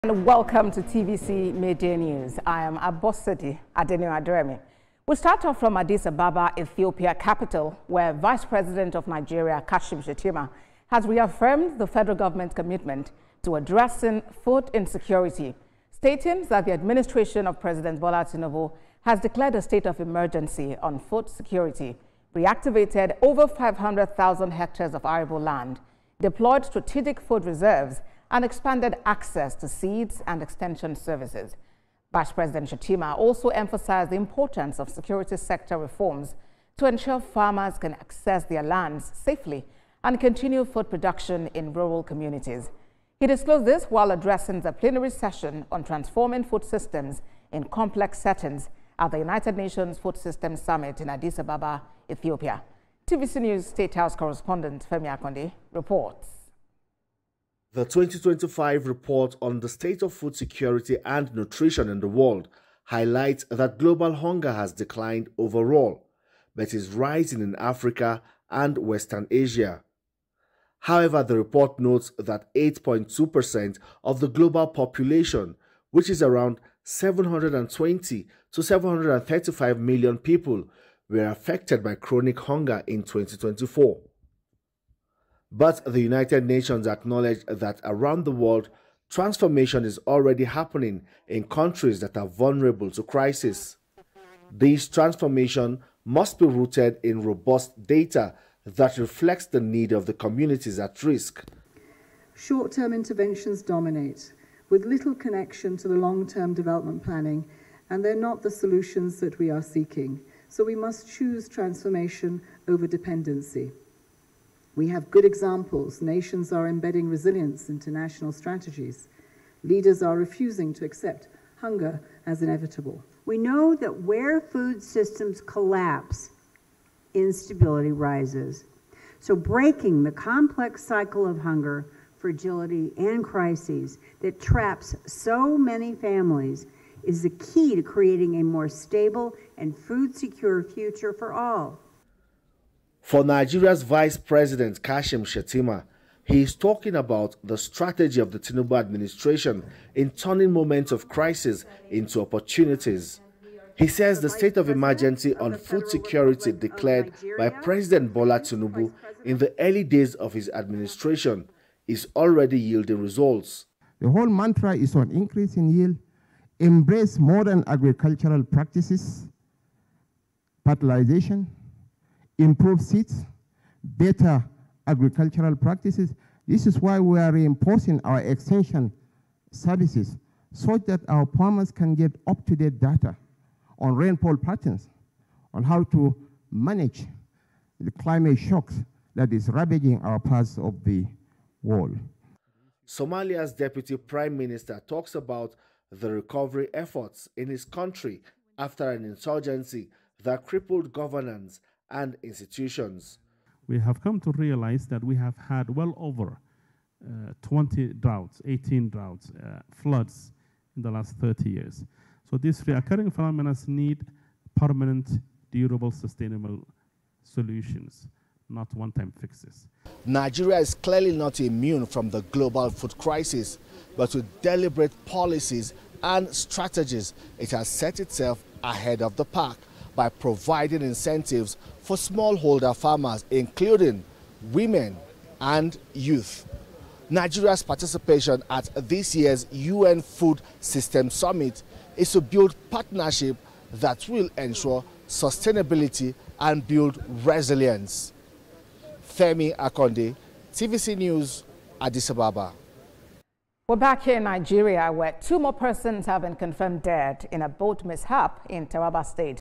And welcome to TVC Media News. I am Abosedi Adeni. We start off from Addis Ababa, Ethiopia capital, where Vice President of Nigeria, Kashim Shettima, has reaffirmed the federal government's commitment to addressing food insecurity, stating that the administration of President Bola Tinubu has declared a state of emergency on food security, reactivated over 500,000 hectares of arable land, deployed strategic food reserves, and expanded access to seeds and extension services. Vice President Shettima also emphasized the importance of security sector reforms to ensure farmers can access their lands safely and continue food production in rural communities. He disclosed this while addressing the plenary session on transforming food systems in complex settings at the United Nations Food Systems Summit in Addis Ababa, Ethiopia. TVC News State House correspondent Femi Akonde reports. The 2025 report on the state of food security and nutrition in the world highlights that global hunger has declined overall, but is rising in Africa and Western Asia. However, the report notes that 8.2% of the global population, which is around 720 to 735 million people, were affected by chronic hunger in 2024. But the United Nations acknowledged that around the world, transformation is already happening in countries that are vulnerable to crisis. This transformation must be rooted in robust data that reflects the need of the communities at risk. Short-term interventions dominate, with little connection to the long-term development planning, and they're not the solutions that we are seeking. So we must choose transformation over dependency. We have good examples. Nations are embedding resilience into national strategies. Leaders are refusing to accept hunger as inevitable. We know that where food systems collapse, instability rises. So breaking the complex cycle of hunger, fragility, and crises that traps so many families is the key to creating a more stable and food-secure future for all. For Nigeria's Vice President Kashim Shettima, he is talking about the strategy of the Tinubu administration in turning moments of crisis into opportunities. He says the state of emergency on food security declared by President Bola Tinubu in the early days of his administration is already yielding results. The whole mantra is on increase in yield, embrace modern agricultural practices, fertilization, improve seeds, better agricultural practices. This is why we are reinforcing our extension services so that our farmers can get up-to-date data on rainfall patterns, on how to manage the climate shocks that is ravaging our parts of the world. Somalia's Deputy Prime Minister talks about the recovery efforts in his country after an insurgency that crippled governance and institutions. We have come to realize that we have had well over 20 droughts, 18 droughts, floods in the last 30 years. So these recurring phenomena need permanent, durable, sustainable solutions, not one-time fixes. Nigeria is clearly not immune from the global food crisis, but with deliberate policies and strategies, it has set itself ahead of the pack by providing incentives for smallholder farmers, including women and youth. Nigeria's participation at this year's UN Food Systems Summit is to build partnership that will ensure sustainability and build resilience. Femi Akonde, TVC News, Addis Ababa. We're back here in Nigeria, where 2 more persons have been confirmed dead in a boat mishap in Taraba State.